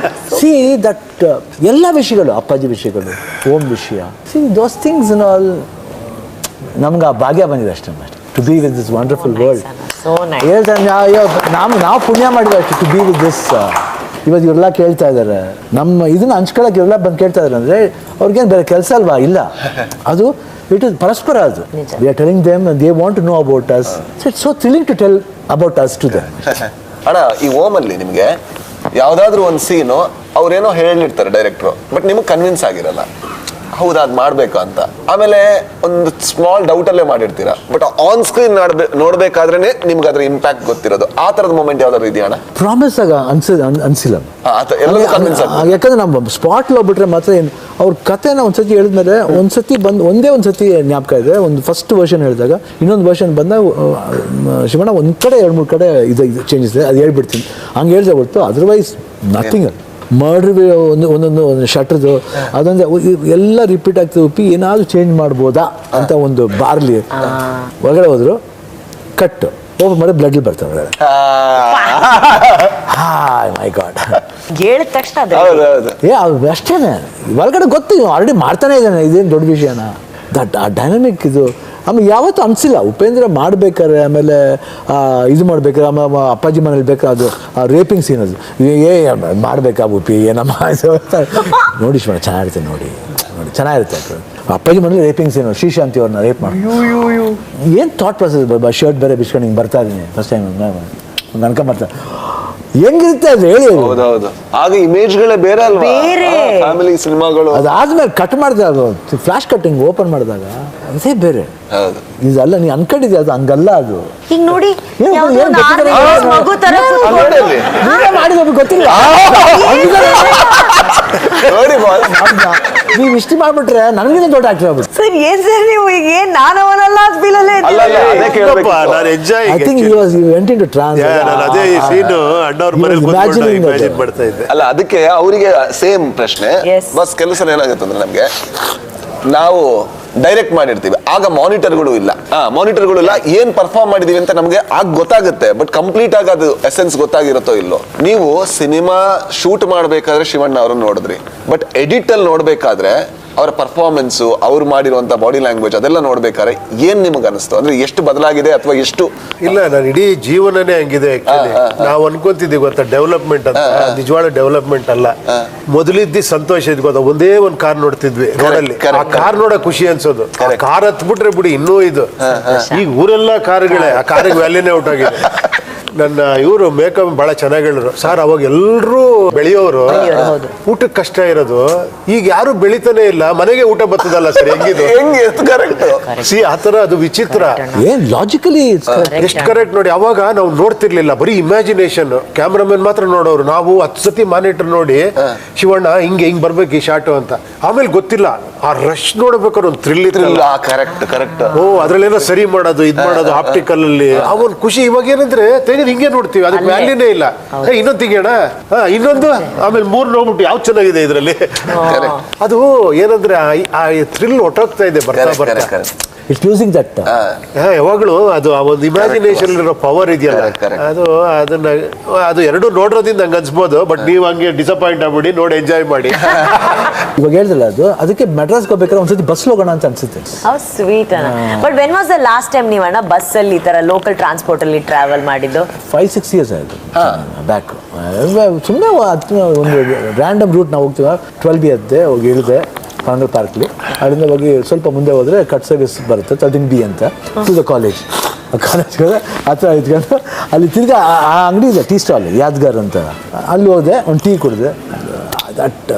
ಸಿ ದಟ್ ಎಲ್ಲ ವಿಷಯಗಳು, ಅಪ್ಪಾಜಿ ವಿಷಯಗಳು, ಓಮ್ ವಿಷಯ, see those things in all ನಮ್ಗೆ ಆ ಭಾಗ್ಯ ಬಂದಿದೆ ಅಷ್ಟೇ. To be with this wonderful world ಹೇಳ್ತಾರೆ. ನಾವು ಪುಣ್ಯ ಮಾಡಿದ್ವಿ ಅಷ್ಟು ಟು ಬಿ ವಿತ್ ದಿಸ್. ಇವತ್ತು ಇವರೆಲ್ಲ ಕೇಳ್ತಾ ಇದ್ದಾರೆ, ನಮ್ಮ ಇದನ್ನ ಹಂಚ್ಕೊಳಕ್ಕೆ ಇವರೆಲ್ಲ ಬಂದು ಕೇಳ್ತಾ ಇದ್ದಾರೆ ಅಂದರೆ ಅವ್ರಿಗೇನು ಬೇರೆ ಕೆಲಸ ಅಲ್ವಾ? ಇಲ್ಲ, ಅದು ಇಟ್ ಇಸ್ ಪರಸ್ಪರ. ಅದು we are telling them, they want to know about us, it's so thrilling to tell about us to them. ಅಣ್ಣ, ಈ ಓಮಲ್ಲಿ ನಿಮಗೆ ಯಾವುದಾದ್ರೂ ಒಂದು ಸೀನು ಅವ್ರೇನೋ ಹೇಳಿರ್ತಾರೆ ಡೈರೆಕ್ಟ್ರು, ಬಟ್ ನಿಮಗೆ ಕನ್ವಿನ್ಸ್ ಆಗಿರಲ್ಲ, ಹೌದಾ ಅದು ಮಾಡ್ಬೇಕು ಅಂತ. ಆಮೇಲೆ ಒಂದು ಸ್ಮಾಲ್ ಡೌಟ್ ಅಲ್ಲೇ ಮಾಡಿರ್ತೀರಾ, ಬಟ್ ಆನ್ ಸ್ಕ್ರೀನ್ ನೋಡ್ಬೇಕಾದ್ರೆ ನಿಮ್ಗೆ ಅದ್ರ ಇಂಪ್ಯಾಕ್ಟ್ ಗೊತ್ತಿರೋದು. ಆ ತರದ ಮೂಮೆಂಟ್ ಯಾವ್ದಾದ್ರು ಇದೆಯಾ? ಪ್ರಾಮಿಸ್ ಆಗ ಅನ್ಸಿಲ್ಲ. ಯಾಕಂದ್ರೆ ನಮ್ಮ ಸ್ಪಾಟ್ ಹೋಗ್ಬಿಟ್ರೆ ಮಾತ್ರ ಏನು ಅವ್ರ ಕಥೆನ ಒಂದ್ಸತಿ ಹೇಳಿದ್ಮೇಲೆ ಒಂದ್ಸತಿ ಒಂದೇ ಒಂದ್ಸತಿ ಜ್ಞಾಪಕ ಇದೆ. ಒಂದು ಫಸ್ಟ್ ವರ್ಷನ್ ಹೇಳಿದಾಗ ಇನ್ನೊಂದು ವರ್ಷನ್ ಬಂದಾಗ ಶಿವಣ್ಣ ಒಂದ್ ಕಡೆ 2-3 ಕಡೆ ಇದು ಚೇಂಜಸ್ ಇದೆ, ಅದು ಹೇಳ್ಬಿಡ್ತೀನಿ ಹಂಗೆ ಹೇಳಿದೆ ಹೊರತು ಅದರ್ವೈಸ್ ನಥಿಂಗ್. ಮರ್ಡ್ರ್ ಒಂದೊಂದು ಶಟ್ರದು ಅದೊಂದು ಎಲ್ಲ ರಿಪೀಟ್ ಆಗ್ತದೆ. ಉಪ್ಪಿ ಏನಾದ್ರು ಚೇಂಜ್ ಮಾಡ್ಬೋದಾ ಅಂತ ಒಂದು ಬಾರ್ಲಿ ಹೊರಗಡೆ ಹೋದ್ರು, ಕಟ್ ಓಪನ್ ಮಾಡಿ ಬ್ಲಡ್ ಬರ್ತಾರೆ ಹೊರಗಡೆ. ಮೈ ಗಾಡ್. ಹೇಳಿದ ತಕ್ಷಣ ಅದು ಹೌದು ಹೌದು. ಅದು ಅಷ್ಟೇನೆ, ಒಳಗಡೆ ಗೊತ್ತು ಆಲ್ರೆಡಿ ಮಾಡ್ತಾನೆ ಇದ್ದಾನೆ, ಇದೇನು ದೊಡ್ಡ ವಿಷಯನ. ಆ ಡೈನಮಿಕ್ ಇದು ಆಮೇಲೆ ಯಾವತ್ತೂ ಅನಿಸಿಲ್ಲ ಉಪೇಂದ್ರ ಮಾಡ್ಬೇಕಾರೆ, ಆಮೇಲೆ ಇದು ಮಾಡ್ಬೇಕಾರೆ, ಆಮೇಲೆ ಅಪ್ಪಾಜಿ ಮನೇಲಿ ಬೇಕಾದ್ರೆ ಅದು ರೇಪಿಂಗ್ ಸೀನ್ ಅದು ಮಾಡ್ಬೇಕಾ ಉಪಿ ಏನಮ್ಮ ನೋಡಿ ಶಿವಣ್ಣ ಚೆನ್ನಾಗಿರುತ್ತೆ, ನೋಡಿ ಚೆನ್ನಾಗಿರುತ್ತೆ. ಅಪ್ಪಾಜಿ ಮನೇಲಿ ರೇಪಿಂಗ್ ಸೀನು, ಶ್ರೀಶಾಂತಿ ಅವ್ರನ್ನ ರೇಪ್ ಮಾಡಿ ಏನು ಥಾಟ್ ಪ್ರೊಸೆಸ್, ಶರ್ಟ್ ಬೇರೆ ಬಿಸ್ಕೊಂಡು ಹಿಂಗೆ ಬರ್ತಾ ಇದ್ದೀನಿ ಫಸ್ಟ್ ಟೈಮ್ ಅನ್ಕೊಂಬರ್ತಾ ಹೆಂಗಿರುತ್ತೆ ಅದು ಹೇಳಿ. ಹೌದೌದು, ಆಗ ಇಮೇಜ್ಗಳೇ ಬೇರೆ ಅಲ್ವಾ, ಬೇರೆ. ಫ್ಯಾಮಿಲಿ ಸಿನಿಮಾಗಳು. ಅದಾದ್ಮೇಲೆ ಕಟ್ ಮಾಡಿದಾಗ ಫ್ಲಾಶ್ ಕಟ್ಟಿಂಗ್ ಓಪನ್ ಮಾಡಿದಾಗ ಅದೇ ಬೇರೆ. ಹೌದು, ಇದಲ್ಲ ನೀ ಅನ್ಕೊಂಡಿದ್ದೆ, ಅದು ಹಂಗಲ್ಲ. ಅದು ಹಿಂಗ್ ನೋಡಿ ಏನು ಯಾವ್ದೋ ಒಂದು ಗೊತ್ತಿಲ್ಲ. 6 ವಯಸ್ಸು ಮಗು ತರ ಕೂತ್ಕೊಂಡು. ನೀವೇ ಮಾಡಿದ್ರು ಗೊತ್ತಿಲ್ಲ. ನೋಡಿ boss. ನೀವು ಇಷ್ಟು ಮಾಡ್ಬಿಟ್ರೆ ನನಗಿಂತ ದೊಡ್ಡ ಆಕ್ಟರ್ ಆಗ್ಬಿಟ್ಟು. ಸರ್ ಏನ್ ಸರ್ ನೀವು ಈಗ ಏನ್ ನಾನು ಅವನಲ್ಲ ಫೀಲಲ್ಲೇ ಅಲ್ಲ ಅಲ್ಲ, ಅದೇ ಕೇಳ್ಬೇಕು. ನಾನು enjoy I think went into trance. ನಾನು ಅದೇ ಈ ಸೀನು ಅಣ್ಣವ್ರ ಮನೇಲಿ ಕೂತ್ಕೊಂಡು ಇಮ್ಯಾಜಿನ್ ಮಾಡ್ತಾ ಇದ್ದೆ. ಅಲ್ಲ, ಅದಕ್ಕೆ ಅವರಿಗೆ ಸೇಮ್ ಪ್ರಶ್ನೆ. Yes. ಬಸ್ ಕೆಲಸ ಏನಾಗುತ್ತೆ ಅಂದ್ರೆ, ನಮ್ಗೆ ನಾವು ಡೈರೆಕ್ಟ್ ಮಾಡಿರ್ತೀವಿ, ಆಗ ಮಾನಿಟರ್ಗಳು ಇಲ್ಲ. ಮಾನಿಟರ್ಗಳು ಇಲ್ಲ, ಏನ್ ಪರ್ಫಾರ್ಮ್ ಮಾಡಿದೀವಿ ಅಂತ ನಮ್ಗೆ ಆಗ ಗೊತ್ತಾಗುತ್ತೆ, ಬಟ್ ಕಂಪ್ಲೀಟ್ ಆಗಿ ಅದು ಎಸೆನ್ಸ್ ಗೊತ್ತಾಗಿರುತ್ತೋ ಇಲ್ಲೋ. ನೀವು ಸಿನಿಮಾ ಶೂಟ್ ಮಾಡ್ಬೇಕಾದ್ರೆ ಶಿವಣ್ಣ ಅವ್ರನ್ನ ನೋಡಿದ್ರಿ, ಬಟ್ ಎಡಿಟ್ ಅಲ್ಲಿ ನೋಡ್ಬೇಕಾದ್ರೆ ಅವರ ಪರ್ಫಾರ್ಮೆನ್ಸ್, ಅವ್ರು ಮಾಡಿರುವಂತ ಬಾಡಿ ಲ್ಯಾಂಗ್ವೇಜ್ ಅದೆಲ್ಲ ನೋಡ್ಬೇಕಾದ್ರೆ ಏನ್ ನಿಮಗೆ ಅನಿಸ್ತು? ಅಂದ್ರೆ ಎಷ್ಟು ಬದಲಾಗಿದೆ ಅಥವಾ ಎಷ್ಟು? ಇಲ್ಲ, ನಾನು ಇಡೀ ಜೀವನನೇ ಹಂಗಿದೆ ಆಕ್ಚುಲಿ. ನಾವು ಅನ್ಕೊಂತಿದ್ದೀವಿ ಗೊತ್ತಾ ಡೆವಲಪ್ಮೆಂಟ್ ಅಂತ, ನಿಜವಾದ ಡೆವಲಪ್ಮೆಂಟ್ ಅಲ್ಲ. ಮೊದಲಿದ್ದಿ ಸಂತೋಷ ಇದ್ ಗೊತ್ತಾ, ಒಂದೇ ಒಂದ್ ಕಾರ್ ನೋಡ್ತಿದ್ವಿ ರೋಡಲ್ಲಿ, ಆ ಕಾರ್ ನೋಡೋ ಖುಷಿ ಅನ್ಸೋದು. ಕಾರ್ ಹತ್ಬಿಟ್ರೆ ಬಿಡಿ ಇನ್ನೂ ಇದು. ಈಗ ಊರೆಲ್ಲ ಕಾರ್ಗಳೇ, ಆ ಕಾರಿಗೆ ವ್ಯಾಲ್ಯೂನೇ ಔಟ್ ಆಗಿದೆ. ನನ್ನ ಇವರು ಮೇಕಪ್ ಬಹಳ ಚೆನ್ನಾಗಿ ಹೇಳಿದ್ರು ಸರ್, ಅವಾಗ ಎಲ್ಲರೂ ಬೆಳೆಯೋರು, ಊಟಕ್ಕೆ ಕಷ್ಟ ಇರೋದು. ಈಗ ಯಾರು ಬೆಳಿತಾನೆ ಇಲ್ಲ, ಮನೆಗೆ ಊಟ ಬರ್ತದಲ್ಲ ಸರ್, ಹೆಂಗಿದು ಕರೆಕ್ಟ್. ಸಿ ಆತರ, ಅದು ವಿಚಿತ್ರ. ಏನ್ ಲಾಜಿಕಲಿ ಎಷ್ಟು ಕರೆಕ್ಟ್ ನೋಡಿ. ಅವಾಗ ನಾವು ನೋಡ್ತಿರ್ಲಿಲ್ಲ, ಬರೀ ಇಮ್ಯಾಜಿನೇಷನ್. ಕ್ಯಾಮ್ರಾಮನ್ ಮಾತ್ರ ನೋಡೋರು. ನಾವು 10 ಸತಿ ಮಾನಿಟರ್ ನೋಡಿ ಶಿವಣ್ಣ ಹಿಂಗ್ ಬರ್ಬೇಕು ಈ ಶಾಟು ಅಂತ. ಆಮೇಲೆ ಗೊತ್ತಿಲ್ಲ, ಆ ರಶ್ ನೋಡ್ಬೇಕಾದ್ರೆ ಒಂದು ಥ್ರಿಲ್ ಇತ್ತು. Correct correct. ಓ ಅದ್ರಲ್ಲೇನೋ ಸರಿ ಮಾಡೋದು, ಇದ್ ಮಾಡೋದು ಆಪ್ಟಿಕಲ್ ಅಲ್ಲಿ, ಅವನ್ ಖುಷಿ. ಇವಾಗ ಏನಂದ್ರೆ ತೆಗೆದು ಹಿಂಗೆ ನೋಡ್ತೀವಿ, ಅದಕ್ಕೆ ವ್ಯಾಲ್ಯೂನೇ ಇಲ್ಲ. ಇನ್ನೊಂದು ತೆಗಿಯೋಣ, ಇನ್ನೊಂದು, ಆಮೇಲೆ 3 ನೋಡ್ಬಿಟ್ಟು ಯಾವ್ದು ಚೆನ್ನಾಗಿದೆ ಇದ್ರಲ್ಲಿ. ಅದು ಏನಂದ್ರೆ ಆ ಥ್ರಿಲ್ ಹೊಟ್ಟೋಗ್ತಾ ಇದೆ ಬರ್ತಾ ಬರ್ತಾ. It's losing that. ಯಾವಾಗಲೂ ಅದು ಆ ಒಂದು ಇಮ್ಯಾಜಿನೇಷನ್ ಇರೋ ಪವರ್ ಇದೆಯಲ್ಲ, ಅದು ಎರಡು ನೋಡೋದ್ರಿಂದ ಹಂಗೆ ಅನ್ಸ್ಬೋದು. ಬಟ್ ನೀವು ಹಂಗೆ ಡಿಸಪಾಯಿಂಟ್ ಆಗ್ಬಿಡಿ, ನೋಡಿ ಎಂಜಾಯ್ ಮಾಡಿ. ಇವಾಗ ಹೇಳ್ದಲ್ಲ ಅದು, ಅದಕ್ಕೆ ಮೆಡ್ರಾಸ್ಗೆ ಹೋಗ್ಬೇಕಾದ್ರೆ ಒಂದ್ಸತಿ ಬಸ್ ಹೋಗೋಣ ಅಂತ ಅನ್ಸುತ್ತೆ. ಹೌ ಸ್ವೀಟ್ ಅಣ್ಣ. But when was the last time ನೀವು ಅಣ್ಣ ಬಸ್ ಅಲ್ಲಿ ಈ ತರ ಲೋಕಲ್ ಟ್ರಾನ್ಸ್ಪೋರ್ಟ್ ಅಲ್ಲಿ ಟ್ರಾವೆಲ್ ಮಾಡಿದ್ದು? 5-6 years ಆಯ್ತು ಬ್ಯಾಕ್. ಸುಮ್ಮನೆ ಒಂದು ರ್ಯಾಂಡಮ್ ರೂಟ್ ನಾವು ಹೋಗ್ತೀವಿ. 12B ಎದ್ದೆ, ಹೋಗಿ ಇಳಿದೆ ಕಾಂಗ್ರೆಸ್ ಪಾರ್ಕ್ಲಿ. ಅಲ್ಲಿಂದ ಹೋಗಿ ಸ್ವಲ್ಪ ಮುಂದೆ ಹೋದರೆ ಕಟ್ ಸರ್ವಿಸ್ ಬರುತ್ತೆ 13B ಅಂತ, ಟು ದ ಕಾಲೇಜ್. ಕಾಲೇಜ್ಗೆ ಹತ್ರ ಇದ್ಕೊಂಡು ಅಲ್ಲಿ ತಿರ್ಗಾ ಆ ಅಂಗಡಿ ಇದೆ, ಟೀ ಸ್ಟಾಲ್ ಯಾದ್ಗಾರ್ ಅಂತ. ಅಲ್ಲಿ ಹೋದೆ, ಒಂದು ಟೀ ಕುಡಿದೆ. ದಟ್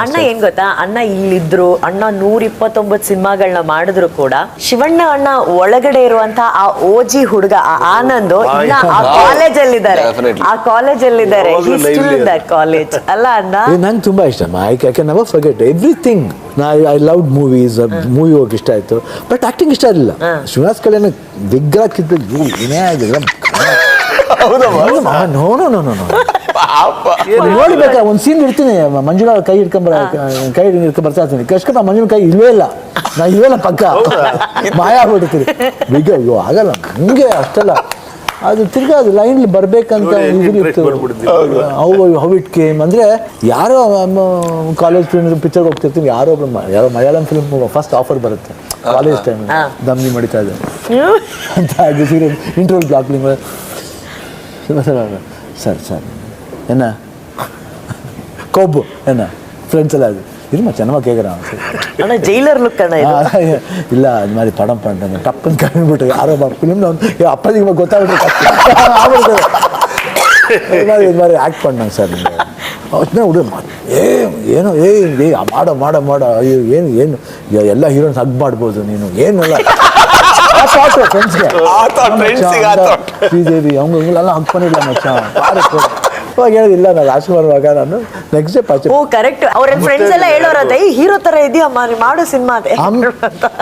ಅಣ್ಣ ಏನ್ ಗೊತ್ತಾ, ಅಣ್ಣ ಇಲ್ಲಿದ್ರು, ಅಣ್ಣ 129 ಸಿನಿಮಾಗಳನ್ನ ಮಾಡಿದ್ರು ಕೂಡ ಶಿವಣ್ಣ ಅಣ್ಣ ಒಳಗಡೆ ಇರುವಂತ ಆ ಓಜಿ ಹುಡುಗ, ಆ ಆನಂದ್ ಇನ್ನ ಆ ಕಾಲೇಜ್ ಅಲ್ಲಿದ್ದಾರೆ, ಆ ಕಾಲೇಜ್ ಅಲ್ಲಿದ್ದಾರೆ. ಕಾಲೇಜ್ ಅಲ್ಲ ಅಣ್ಣ? ನಂಗೆ ತುಂಬಾ ಇಷ್ಟ. I can never forget everything. I love movies. Movie ಹೋಗಿ ಇಷ್ಟ ಆಯ್ತು, ಬಟ್ ಆಕ್ಟಿಂಗ್ ಇಷ್ಟ ಇರಲಿಲ್ಲ. ಶ್ರೀನಿವಾಸ್ ಕಲ್ಯಾಣ ವಿಗ್ರಹ ಕಿತ್ತು ಏನೇ ಆಗಿಲ್ಲ. ನೋಡ್ಬೇಕಾ ಒಂದು ಸೀನ್ ಇರ್ತೀನಿ, ಮಂಜುಳಾ ಕೈ ಹಿಡ್ಕೊಂಡ್ ಬರ್ತಾ ಇರ್ತೀನಿ. ಕಷ್ಟ ಮಂಜುಳ ಕೈ ಇಲ್ವೇ ಇಲ್ಲ, ನಾ ಇಲ್ವೇಲ್ಲ ಪಕ್ಕ ಮಾಯ ಆಗ್ಬಿಡ್ತೀನಿ. ಬಿಗ್ ಅಯ್ಯೋ ಆಗಲ್ಲ ಹಂಗೆ ಅಷ್ಟಲ್ಲ. ಅದು ತಿರ್ಗಾ ಅದು ಲೈನ್ ಬರ್ಬೇಕಂತ ಹೌ ಇಟ್ ಕೇಮ್ ಅಂದ್ರೆ, ಯಾರೋ ಕಾಲೇಜ್ ಪಿಕ್ಚರ್ಗೆ ಹೋಗ್ತಿರ್ತೀನಿ, ಯಾರೋ ಮಲಯಾಳಂ ಫಿಲ್ಮ್ ಫಸ್ಟ್ ಆಫರ್ ಬರುತ್ತೆ ಕಾಲೇಜ್ ಟೈಮ್, ದಮ್ನಿ ಮಾಡಿತಾ ಇದೆ ಅಂತ ಇಂಟರ್ವ್ಯೂ ಬ್ಲಾಕ್ಲಿಂಗ್. ಸರ್ என்ன கோப்பு என்ன ஃப்ரெண்ட்ஸ் எல்லாம் இருமா சென்னமா கேட்குறான். ஆனால் ஜெயிலர் லுக் அண்ணா இல்லை, அது மாதிரி படம் பண்ணுறாங்க. டப்புன்னு கிளம்பிட்டு யாரோ ஃபிலிமில் வந்து அப்போதைக்கு ಗೊತ್ತಾಗ್ಬಿಟ್ಟು இது மாதிரி ஆக்ட் பண்ணாங்க சார். நீங்கள் விடு ಏನೋ ಮಾಡ ಅಯ್ಯೋ ಏನು ಎಲ್ಲ ಹೀರೋಯಿನ್ಸ್ ಹಗ್ ಮಾಡ್ಬೋದು ನೀನು, ಏನಲ್ಲ ಫ್ರೆಂಡ್ಸ್ಗೆ ಶ್ರೀದೇವಿ ಅವங்கெல்லாம் ಹಗ್ பண்ணிடல மச்சான் பாருக்கு. ಇವಾಗ ಹೇಳಿಲ್ಲ, ನಾನು ರಾಜ್ಕುಮಾರ್ ಮಗ, ನಾನು ನೆಕ್ಸ್ಟ್ ಡೇ ಪಾಚೆ. ಓ ಕರೆಕ್ಟ್. ಅವ್ರ ಫ್ರೆಂಡ್ಸ್ ಎಲ್ಲ ಹೇಳೋರತ್ತೆ, ಹೀರೋ ತರ ಇದೆಯಮ್ಮ ಮಾಡು ಸಿನಿಮಾ.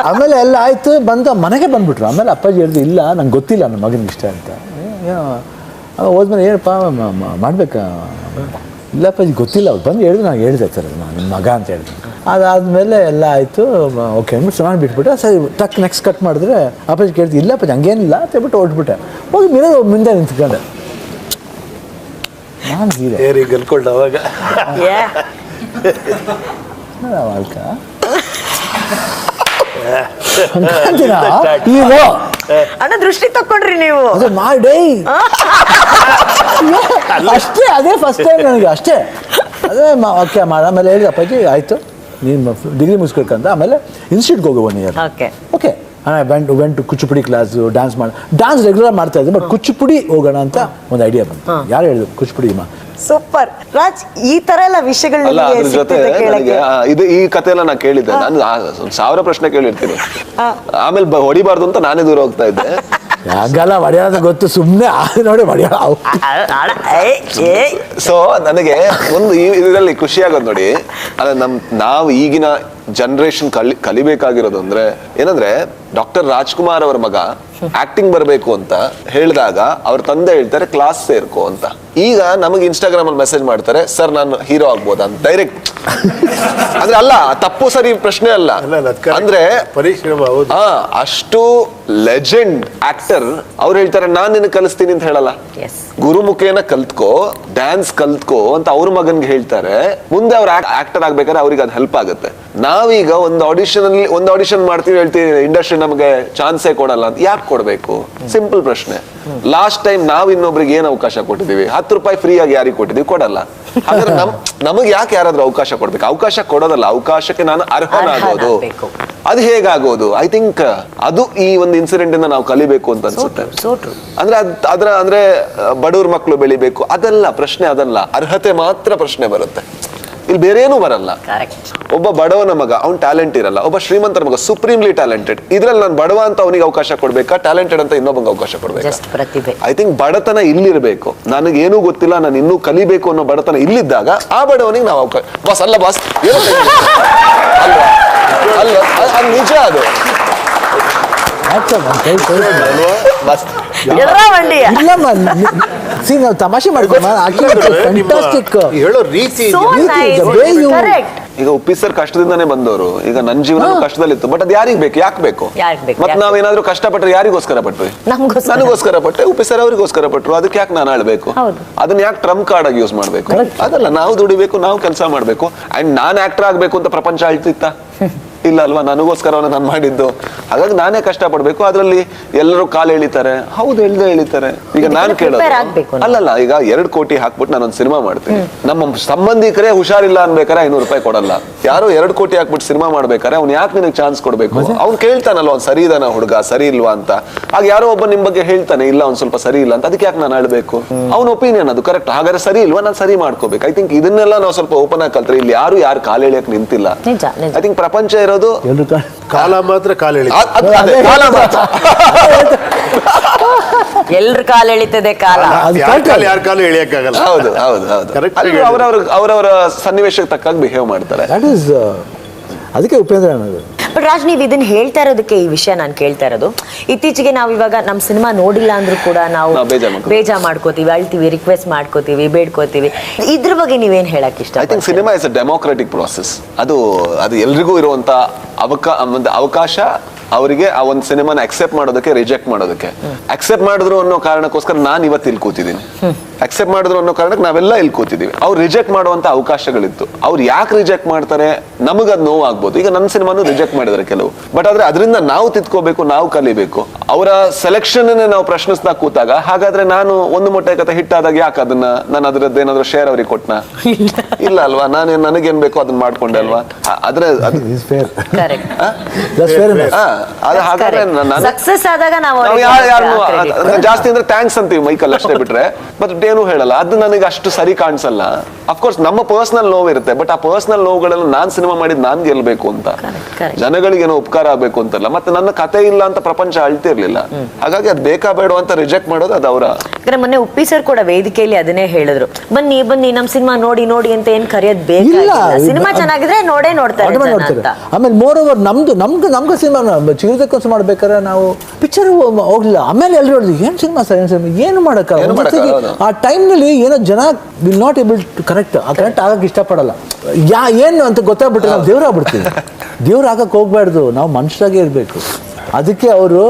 ಆಮೇಲೆ ಎಲ್ಲ ಆಯ್ತು, ಬಂದು ಮನೆಗೆ ಬಂದ್ಬಿಟ್ರು. ಆಮೇಲೆ ಅಪ್ಪಾಜಿ ಹೇಳಿದ್ರು, ಇಲ್ಲ ನಂಗೆ ಗೊತ್ತಿಲ್ಲ ನನ್ನ ಮಗನಿಗೆ ಇಷ್ಟ ಅಂತ. ಹೋದ್ಮೇಲೆ ಏನಪ್ಪ ಮಾಡ್ಬೇಕಾ? ಇಲ್ಲ ಅಪ್ಪಾಜಿ ಗೊತ್ತಿಲ್ಲ. ಅವ್ರು ಬಂದು ಹೇಳಿದ್ರು, ನಾನು ಹೇಳಿದೆ ಸರ್ ನನ್ನ ಮಗ ಅಂತ ಹೇಳಿದ್ರು. ಅದಾದಮೇಲೆ ಎಲ್ಲ ಆಯಿತು, ಓಕೆ ಅಂದ್ಬಿಟ್ಟು ಚೆನ್ನಾಗಿ ಬಿಟ್ಬಿಟ್ಟೆ. ಸರಿ ಟಕ್ ನೆಕ್ಸ್ಟ್ ಕಟ್ ಮಾಡಿದ್ರೆ ಅಪ್ಪಾಜಿ ಕೇಳ್ತೀವಿ, ಇಲ್ಲ ಅಪ್ಪಾಜಿ ಹಂಗೇನಿಲ್ಲ ಅಂತ ಹೇಳ್ಬಿಟ್ಟು ಹೊಟ್ಬಿಟ್ಟೆ. ಹೋಗಿ ಮುಂದೆ ನಿಂತ್ಕೊಂಡೆ. ನಾನು ಹೀರೋ ಏರಿ ಗಲ್ಕೊಂಡು ಅವಾಗ ಹೀರೋ ಅಣ್ಣ ದೃಷ್ಟಿ ತಕೊಂಡ್ರಿ ನೀವು. ಅದು ಮಾಡಿ ಅಷ್ಟೇ, ಅದೇ ಫಸ್ಟ್ ಟೈಮ್ ನನಗೆ ಅಷ್ಟೇ. ಅದೇ ಓಕೆ ಆಮೇಲೆ ಹೇಳಿದ ಅಪ್ಪಾಜಿ ಆಯಿತು ನೀನು ಡಿಗ್ರಿ ಮುಗಿಸ್ಬೇಕಂತ. ಆಮೇಲೆ ಇನ್ಸ್ಟಿಟ್ಯೂಟ್ಗೆ ಹೋಗಿ 1 year. Okay went Kuchipudi class, dance regular ಮಾಡ್ತಾ ಇದ್ದೆ. ಬಟ್ ಕುಚ್ಚುಪುಡಿ ಹೋಗೋಣ ಅಂತ ಒಂದು ಐಡಿಯಾ ಬಂತು. ಯಾರು ಹೇಳಿದ್ರು ಕುಚ್ಚುಪುಡಿ ಸೂಪರ್ ರಾಜ್, ಈ ತರ ಎಲ್ಲ ವಿಷಯಗಳನ್ನ ಅಲ್ಲ ಅದ್ರ ಜೊತೆ ನನಗೆ ಇದು ಈ ಕತೆ ಎಲ್ಲ ನಾ ಕೇಳಿದ್ದೆ. ನಾನು 1000 ಪ್ರಶ್ನೆ ಕೇಳಿರ್ತೀನಿ. ಆಮೇಲೆ ಹೊಡಿಬಾರ್ದು ಅಂತ ನಾನೇ ದೂರ ಹೋಗ್ತಾ ಇದ್ದೆ. ಯಾಗಲ್ಲ ಹೊಡೆಯೋದು ಗೊತ್ತು, ಸುಮ್ಮನೆ ನೋಡಿ ಹೊಡೆಯೋ. ಸೊ ನನಗೆ ಒಂದು ಇದರಲ್ಲಿ ಖುಷಿ ಆಗೋದು ನೋಡಿ, ನಾವು ಈಗಿನ ಜನರೇಷನ್ ಕಲಿಬೇಕಾಗಿರೋದು ಅಂದ್ರೆ ಏನಂದ್ರೆ, ಡಾಕ್ಟರ್ ರಾಜ್ಕುಮಾರ್ ಅವರ ಮಗ ಆಕ್ಟಿಂಗ್ ಬರಬೇಕು ಅಂತ ಹೇಳಿದಾಗ ಅವ್ರ ತಂದೆ ಹೇಳ್ತಾರೆ ಕ್ಲಾಸ್ ಸೇರ್ಕೋ ಅಂತ. ಈಗ ನಮಗೆ ಇನ್ಸ್ಟಾಗ್ರಾಮ್ ಅಲ್ಲಿ ಮೆಸೇಜ್ ಮಾಡ್ತಾರೆ, ಸರ್ ನಾನು ಹೀರೋ ಆಗ್ಬೋದಾ ಅಂತ ಡೈರೆಕ್ಟ್. ಅಂದ್ರೆ ಅಲ್ಲ, ತಪ್ಪು ಸರಿ ಪ್ರಶ್ನೆ ಅಲ್ಲ. ಅಂದ್ರೆ ಅಷ್ಟು ಲೆಜೆಂಡ್ ಆಕ್ಟರ್ ಅವ್ರು ಹೇಳ್ತಾರೆ ನಾನ್ ನಿನಗೆ ಕಲಿಸ್ತೀನಿ ಅಂತ ಹೇಳಲ್ಲ. ಗುರುಮುಖೇನ ಕಲ್ತ್ಕೋ, ಡ್ಯಾನ್ಸ್ ಕಲ್ತ್ಕೋ ಅಂತ ಅವ್ರ ಮಗನ್ಗೆ ಹೇಳ್ತಾರೆ. ಮುಂದೆ ಅವ್ರ ಆಕ್ಟರ್ ಆಗ್ಬೇಕಾದ್ರೆ ಅವ್ರಿಗೆ ಅದು ಹೆಲ್ಪ್ ಆಗುತ್ತೆ. ನಾವೀಗ ಒಂದು ಆಡಿಷನ್ ಮಾಡ್ತೀವಿ, ಹೇಳ್ತೀವಿ ಇಂಡಸ್ಟ್ರಿ ನಮಗೆ ಚಾನ್ಸೇ ಕೊಡಲ್ಲ ಅಂತ. ಯಾಕೆ ಕೊಡ್ಬೇಕು? ಸಿಂಪಲ್ ಪ್ರಶ್ನೆ. ಲಾಸ್ಟ್ ಟೈಮ್ ನಾವು ಇನ್ನೊಬ್ರಿಗೆ ಏನ್ ಅವಕಾಶ ಕೊಟ್ಟಿದೀವಿ? 10 ರೂಪಾಯಿ ಫ್ರೀ ಆಗಿ ಯಾರಿಗೆ ಕೊಟ್ಟಿದೀವಿ? ಕೊಡಲ್ಲ. ಹಾಗಾದ್ರೆ ನಮಗೆ ಯಾಕೆ ಯಾರಾದ್ರೂ ಅವಕಾಶ ಕೊಡ್ಬೇಕು? ಅವಕಾಶ ಕೊಡೋದಲ್ಲ, ಅವಕಾಶಕ್ಕೆ ನಾನು ಅರ್ಹನಾಗೋದು. ಅದು ಹೇಗಾಗೋದು? ಐ ಥಿಂಕ್ ಅದು ಈ ಒಂದು ಇನ್ಸಿಡೆಂಟ್ ಇಂದ ನಾವು ಕಲಿಬೇಕು ಅಂತ ಅನ್ಸುತ್ತೆ. ಅಂದ್ರೆ ಬಡವ್ರ ಮಕ್ಕಳು ಬೆಳಿಬೇಕು ಅದೆಲ್ಲ ಪ್ರಶ್ನೆ, ಅದಲ್ಲ. ಅರ್ಹತೆ ಮಾತ್ರ ಪ್ರಶ್ನೆ ಬರುತ್ತೆ, ಇಲ್ಲಿ ಬೇರೆ ಏನೂ ಬರಲ್ಲ. ಒಬ್ಬ ಬಡವನ ಮಗ ಅವ್ನ್ ಟ್ಯಾಲೆಂಟ್ ಇರಲ್ಲ, ಒಬ್ಬ ಶ್ರೀಮಂತರ ಮಗ ಸುಪ್ರೀಮ್ಲಿ ಟ್ಯಾಲೆಂಟೆಡ್. ಇದ್ರಲ್ಲಿ ನಾನು ಬಡವ ಅಂತ ಅವನಿಗೆ ಅವಕಾಶ ಕೊಡ್ಬೇಕಾ, ಟ್ಯಾಲೆಂಟೆಡ್ ಅಂತ ಇನ್ನೊಬ್ಬಂಗೆ ಅವಕಾಶ ಕೊಡ್ಬೇಕಾ? ಐ ಥಿಂಕ್ ಬಡತನ ಇಲ್ಲಿರ್ಬೇಕು. ನನಗೇನೂ ಗೊತ್ತಿಲ್ಲ, ನಾನು ಇನ್ನೂ ಕಲಿಬೇಕು ಅನ್ನೋ ಬಡತನ ಇಲ್ಲಿದ್ದಾಗ ಆ ಬಡವನಿಗೆ ನಾವು ಅವಕಾಶ. ಬಾಸ್ ಅಲ್ಲ ಬಾಸ್, ಅಲ್ವಾ? ಅದು ನಿಜ. ಅದು ತಮಾಷೆ ಮಾಡ್ಕೊಂಡು ಹೇಳೋ ರೀತಿ. ಈಗ ಉಪ್ಪಿ ಸರ್ ಕಷ್ಟದಿಂದಾನೇ ಬಂದವರು. ಈಗ ನನ್ನ ಜೀವನ ಕಷ್ಟದಲ್ಲಿತ್ತು, ಬಟ್ ಅದು ಯಾರಿಗ್ ಬೇಕು? ಯಾಕೆ ಬೇಕು? ಮತ್ತೆ ನಾವೇನಾದ್ರೂ ಕಷ್ಟಪಟ್ರೆ ಯಾರಿಗೋಸ್ಕರ ಪಟ್ವಿ? ನನಗೋಸ್ಕರ ಪಟ್ಟೆ, ಉಪ್ಪಿ ಸರ್ ಅವ್ರಿಗೋಸ್ಕರ ಪಟ್ರು. ಅದಕ್ಕೆ ಯಾಕೆ ನಾನು ಆಳ್ಬೇಕು? ಅದನ್ನ ಯಾಕೆ ಟ್ರಂಪ್ ಕಾರ್ಡ್ ಆಗಿ ಯೂಸ್ ಮಾಡ್ಬೇಕು? ಅದಲ್ಲ, ನಾವು ದುಡಿಬೇಕು, ನಾವು ಕೆಲಸ ಮಾಡ್ಬೇಕು. ಅಂಡ್ ನಾನ್ ಆಕ್ಟರ್ ಆಗ್ಬೇಕು ಅಂತ ಪ್ರಪಂಚ ಆಳ್ತಿತ್ತ? ಇಲ್ಲ ಅಲ್ವಾ? ನನಗೋಸ್ಕರ ನಾನು ಮಾಡಿದ್ದು. ಹಾಗಾಗಿ ನಾನೇ ಕಷ್ಟ ಪಡ್ಬೇಕು. ಅದ್ರಲ್ಲಿ ಎಲ್ಲರೂ ಕಾಲು ಎಳಿತಾರೆ, ಹೌದು ಎಳಿತಾರೆ. ಈಗ ನಾನ್ ಕೇಳೋದು ಅಲ್ಲಲ್ಲ, ಈಗ 2 ಕೋಟಿ ಹಾಕ್ಬಿಟ್ಟು ನಾನೊಂದು ಸಿನಿಮಾ ಮಾಡ್ತೀನಿ. ನಮ್ಮ ಸಂಬಂಧಿಕರೇ ಹುಷಾರಿಲ್ಲ ಅನ್ಬೇಕಾರೆ 500 ರೂಪಾಯಿ ಕೊಡಲ್ಲ. ಯಾರೋ 2 ಕೋಟಿ ಹಾಕ್ಬಿಟ್ಟು ಸಿನಿಮಾ ಮಾಡ್ಬೇಕಾರೆ ಅವ್ನು ಯಾಕೆ ನಿನಗೆ ಚಾನ್ಸ್ ಕೊಡ್ಬೇಕು? ಅವ್ನು ಕೇಳ್ತಾನಲ್ಲ, ಅವ್ನು ಸರಿ ಇದಾನ ಹುಡುಗ, ಸರಿ ಇಲ್ವಾ ಅಂತ. ಆಗ ಯಾರೋ ಒಬ್ಬ ನಿಮ್ ಬಗ್ಗೆ ಹೇಳ್ತಾನೆ, ಇಲ್ಲ ಅವ್ನು ಸ್ವಲ್ಪ ಸರಿ ಇಲ್ಲ ಅಂತ. ಅದಕ್ಕೆ ಯಾಕೆ ನಾನು ಆಳ್ಬೇಕು? ಅವ್ನ ಒಪಿನಿಯನ್ ಅದು ಕರೆಕ್ಟ್. ಹಾಗಾದ್ರೆ ಸರಿ ಇಲ್ವಾ, ನಾನು ಸರಿ ಮಾಡ್ಕೋಬೇಕು. ಐ ಥಿಂಕ್ ಇದನ್ನೆಲ್ಲ ನಾವು ಸ್ವಲ್ಪ ಓಪನ್ ಆಗಿ ಕಲ್ತ್ರೆ ಇಲ್ಲಿ ಯಾರು ಕಾಲು ಎಳಿಯಕ್ ನಿಂತಿಲ್ಲ. ಐ ಥಿಂಕ್ ಪ್ರಪಂಚ ಇರೋದು ಕಾಲ ಮಾತ್ರ ಕಾಲು ಎಳಿ. ಎಲ್ರ ಕಾಲು ಎಳಿತದೆ ಕಾಲ. ಯಾರ ಕಾಲು ಎಳಿಯಕ್ಕಾಗಲ್ಲ. ಹೌದು ಹೌದು ಹೌದು. ಅವರವರ ಸನ್ನಿವೇಶಕ್ಕೆ ತಕ್ಕಾಗಿ ಬಿಹೇವ್ ಮಾಡ್ತಾರೆ. ಅದಕ್ಕೆ ಉಪೇಂದ್ರ ಅನ್ನೋದು. ಬಟ್ ರಾಜ್, ನೀವು ಇದನ್ನ ಹೇಳ್ತಾ ಇರೋದಕ್ಕೆ ಈ ವಿಷಯ ನಾನು ಕೇಳ್ತಾ ಇರೋದು, ಇತ್ತೀಚೆಗೆ ನಾವು ಇವಾಗ ನಮ್ಮ ಸಿನಿಮಾ ನೋಡಿಲ್ಲ ಅಂದ್ರೂ ಕೂಡ ನಾವು ಬೇಜಾರ್ ಮಾಡ್ಕೋತೀವಿ, ಅಳ್ತೀವಿ, ರಿಕ್ವೆಸ್ಟ್ ಮಾಡ್ಕೋತೀವಿ, ಬೇಡ್ಕೋತೀವಿ. ಇದ್ರ ಬಗ್ಗೆ ನೀವೇನ್ ಹೇಳಕ್ ಇಷ್ಟ? I think cinema is a democratic process. ಅದು ಎಲ್ರಿಗೂ ಇರುವಂತ ಅವಕಾಶ. ಅವರಿಗೆ ಆ ಒಂದು ಸಿನಿಮಾನ ಅಕ್ಸೆಪ್ಟ್ ಮಾಡೋದಕ್ಕೆ, ರಿಜೆಕ್ಟ್ ಮಾಡೋದಕ್ಕೆ. ಅಕ್ಸೆಪ್ಟ್ ಮಾಡಿದ್ರು ಅನ್ನೋ ಕಾರಣಕ್ಕೋಸ್ಕರ ನಾನು ಇವತ್ತು ಇಲ್ಲಿ ಕೂತಿದ್ದೀನಿ. ಅಕ್ಸೆಪ್ಟ್ ಮಾಡಿದ್ರು ಅನ್ನೋ ಕಾರಣಕ್ಕೆ ನಾವೆಲ್ಲ ಇಲ್ಲಿ ಕೂತಿದ್ದೀವಿ. ಅವ್ರು ರಿಜೆಕ್ಟ್ ಮಾಡುವಂತ ಅವಕಾಶಗಳಿತ್ತು. ಅವ್ರು ಯಾಕೆ ರಿಜೆಕ್ಟ್ ಮಾಡ್ತಾರೆ? ನಮಗದ್ ನೋವು ಆಗ್ಬೋದು. ಈಗ ನನ್ನ ಸಿನಿಮಾನು ರಿಜೆಕ್ಟ್ ಮಾಡಿದ್ರೆ ಕೆಲವು, ಬಟ್ ಆದ್ರೆ ಅದರಿಂದ ನಾವು ತಿದ್ಕೋಬೇಕು, ನಾವು ಕಲಿಬೇಕು. ಅವರ ಸೆಲೆಕ್ಷನ್ ನಾವು ಪ್ರಶ್ನಿಸ್ತಾ ಕೂತಾಗ, ಹಾಗಾದ್ರೆ ನಾನು ಒಂದು ಮೊಟ್ಟೆ ಕತೆ ಹಿಟ್ ಆದಾಗ ಯಾಕೆ ಅದನ್ನ ನಾನು ಅದ್ರದ್ದು ಏನಾದ್ರು ಶೇರ್ ಅವ್ರಿಗೆ ಕೊಟ್ನ? ಇಲ್ಲ ಅಲ್ವಾ? ನನಗೇನ್ ಬೇಕೋ ಅದನ್ನ ಮಾಡ್ಕೊಂಡೆ ಅಲ್ವಾ? ಆದ್ರೆ ಸಕ್ಸಸ್ ಆದಾಗ ನಾವು ಜಾಸ್ತಿ ಅಂದ್ರೆ ಥ್ಯಾಂಕ್ಸ್ ಅಂತೀವಿ ಮೈಕಲ್ ಅಷ್ಟೇ, ಬಿಟ್ರೆ ಬಟ್ ಏನು ಹೇಳಲ್ಲ. ಅದು ನನಗೆ ಅಷ್ಟು ಸರಿ ಕಾಣಿಸಲ್ಲ. ಅಫ್ಕೋರ್ಸ್ ನಮ್ಮ ಪರ್ಸನಲ್ ನೋವು ಇರುತ್ತೆ, ಬಟ್ ಆ ಪರ್ಸನಲ್ ನೋವುಗಳೆಲ್ಲ ನಾನ್ ಸಿನಿಮಾ ಮಾಡಿದ್ ನಾನ್ ಗೆಲ್ಬೇಕು ಅಂತ, ಜನಗಳಿಗೆ ಏನೋ ಉಪಕಾರ ಆಗ್ಬೇಕು ಅಂತಲ್ಲ. ಮತ್ತೆ ನನ್ನ ಕತೆ ಇಲ್ಲ ಅಂತ ಪ್ರಪಂಚ ಅಳ್ತಿರ್ಲಿಲ್ಲ. ಹಾಗಾಗಿ ಅದ್ ಬೇಕಾ ಬೇಡ ಅಂತ ರಿಜೆಕ್ಟ್ ಮಾಡೋದು ಅದು ಅವರ. ಮೊನ್ನೆ ಉಪ್ಪಿ ಸರ್ ಕೂಡ ವೇದಿಕೆಯಲ್ಲಿ ಅದನ್ನೇ ಹೇಳಿದ್ರು, ಬನ್ನಿ ನಮ್ ಸಿನಿಮಾ ನೋಡಿ ಅಂತ ಏನ್ ಕರೆಯೋದ್ ಬೇಕಾಗಿಲ್ಲ, ಸಿನಿಮಾ ಚೆನ್ನಾಗಿದ್ರೆ ನೋಡ್ತಾರೆ. ಆಮೇಲೆ ಮೋರ್ ಓವರ್ ನಮ್ಗೆ ಸಿನಿಮಾ ಚಿಗುರದಕ್ಕೋಸ್ಕರ ಮಾಡ್ಬೇಕಾದ್ರೆ ನಾವು ಪಿಕ್ಚರ್ ಹೋಗ್ಲಿಲ್ಲ. ಆಮೇಲೆ ಎಲ್ಲರೂ ಹೇಳಿದ್ರು ಏನ್ ಸಿನಿಮಾ ಸರ್, ಏನು ಮಾಡಕ್ಕಾಗಲ್ಲ. ಆ ಟೈಮ್ನಲ್ಲಿ ಏನೋ ಜನ will not able to correct ಆಗಕ್ಕೆ ಇಷ್ಟಪಡಲ್ಲ. ಏನು ಅಂತ ಗೊತ್ತಾಗ್ಬಿಟ್ರೆ ನಾವು ದೇವ್ರಾಗ್ಬಿಡ್ತೀವಿ. ದೇವ್ರು ಆಗಕ್ಕೆ ಹೋಗ್ಬಾರ್ದು, ನಾವು ಮನುಷ್ಯರಾಗೇ ಇರಬೇಕು. ಅದಕ್ಕೆ ಅವರು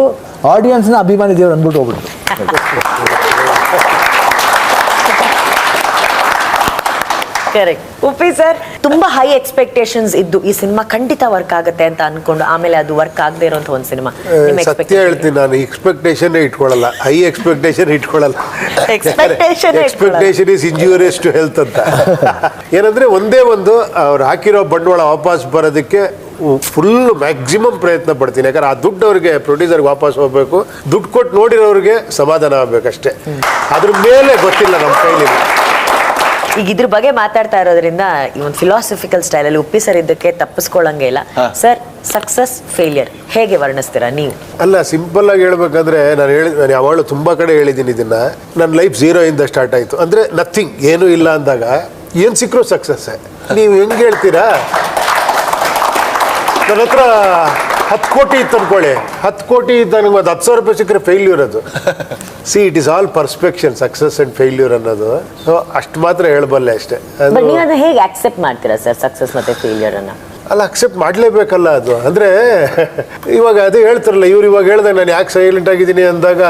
ಆಡಿಯನ್ಸ್ನ ಅಭಿಮಾನಿ ದೇವ್ರು ಅಂದ್ಬಿಟ್ಟು ಹೋಗ್ಬಿಟ್ರು. ಕರೆಕ್ಟ್. ಉಪ್ಪಿ ಸರ್, ತುಂಬಾ ಹೈ ಎಕ್ಸ್ಪೆಕ್ಟೇಷನ್ಸ್ ಇದ್ದು ಈ ಸಿನಿಮಾ ಖಂಡಿತ ವರ್ಕ್ ಆಗುತ್ತೆ ಅಂತ ಅನ್ಕೊಂಡು ಆಮೇಲೆ ಅದು ವರ್ಕ್ ಆಗದೆ ಇರುವಂತ ಒಂದು ಸಿನಿಮಾ. ಸತ್ಯ ಹೇಳ್ತೀನಿ, ನಾನು ಎಕ್ಸ್ಪೆಕ್ಟೇಷನ್ ಇಟ್ಕೊಳ್ಳಲ್ಲ, ಹೈ ಎಕ್ಸ್ಪೆಕ್ಟೇಷನ್ ಇಟ್ಕೊಳ್ಳಲ್ಲ. Expectation is injurious to health ಅಂತ. ಏನಂದ್ರೆ ಒಂದೇ ಒಂದು ಅವ್ರು ಹಾಕಿರೋ ಬಂಡವಾಳ ವಾಪಸ್ ಬರೋದಕ್ಕೆ ಫುಲ್ ಮ್ಯಾಕ್ಸಿಮಮ್ ಪ್ರಯತ್ನ ಪಡ್ತೀನಿ. ಯಾಕಂದ್ರೆ ಆ ದುಡ್ಡು ಅವ್ರಿಗೆ ಪ್ರೊಡ್ಯೂಸರ್ಗೆ ವಾಪಸ್ ಹೋಗ್ಬೇಕು, ದುಡ್ಡು ಕೊಟ್ಟು ನೋಡಿರೋರಿಗೆ ಸಮಾಧಾನ ಆಗ್ಬೇಕಷ್ಟೇ. ಅದ್ರ ಮೇಲೆ ಗೊತ್ತಿಲ್ಲ ನಮ್ಮ ಕೈಲಿ. ಈಗ ಇದ್ರ ಬಗ್ಗೆ ಮಾತಾಡ್ತಾ ಇರೋದ್ರಿಂದ ಈ ಒಂದು ಫಿಲಾಸಫಿಕಲ್ ಸ್ಟೈಲ್ ಅಲ್ಲಿ ಉಪ್ಪಿ ಸರ್ ಇದ್ದಕ್ಕೆ ತಪ್ಪಿಸ್ಕೊಳ್ಳಂಗೆ ಇಲ್ಲ. ಸರ್, ಸಕ್ಸಸ್ ಫೇಲಿಯರ್ ಹೇಗೆ ವರ್ಣಿಸ್ತೀರಾ ನೀವು? ಅಲ್ಲ, ಸಿಂಪಲ್ ಆಗಿ ಹೇಳ್ಬೇಕಂದ್ರೆ ನಾನು ಯಾವಾಗಲೂ ತುಂಬಾ ಕಡೆ ಹೇಳಿದ್ದೀನಿ ಇದನ್ನ. ನನ್ನ ಲೈಫ್ 0 ಇಂದ ಸ್ಟಾರ್ಟ್ ಆಯ್ತು. ಅಂದ್ರೆ ನಥಿಂಗ್, ಏನೂ ಇಲ್ಲ ಅಂದಾಗ ಏನ್ ಸಿಕ್ಕರೂ ಸಕ್ಸಸ್. ನೀವು ಹೆಂಗ್ ಹೇಳ್ತೀರಾ? ನನ್ನ ಹತ್ರ 10 ಕೋಟಿ ಇತ್ತು ಅನ್ಕೊಳ್ಳಿ, 10 ಕೋಟಿ ಇದ್ದ ನಂಗೆ ಒಂದು 10,000 ರೂಪಾಯಿ ಸಿಕ್ಕರೆ ಫೇಲ್ಯೂರ್ ಅದು. See, it is all perception, success and failure ಅನ್ನೋದು. ಸೊ ಅಷ್ಟು ಮಾತ್ರ ಹೇಳಬಲ್ಲೆ ಅಷ್ಟೇ. ಬಟ್ ನೀವು ಅದನ್ನ ಹೇಗೆ ಅಕ್ಸೆಪ್ಟ್ ಮಾಡ್ತೀರಾ ಸರ್, ಸಕ್ಸಸ್ ಮತ್ತೆ ಫೇಲ್ಯೂರ್ ಅನ್ನ? ಅಲ್ಲ, ಅಕ್ಸೆಪ್ಟ್ ಮಾಡಲೇಬೇಕಲ್ಲ ಅದು. ಅಂದ್ರೆ ಇವಾಗ ಅದೇ ಹೇಳ್ತಾರಲ್ಲ, ಇವ್ರು ಇವಾಗ ಹೇಳ್ದಾಗ ನಾನು ಯಾಕೆ ಸೈಲೆಂಟ್ ಆಗಿದ್ದೀನಿ ಅಂದಾಗ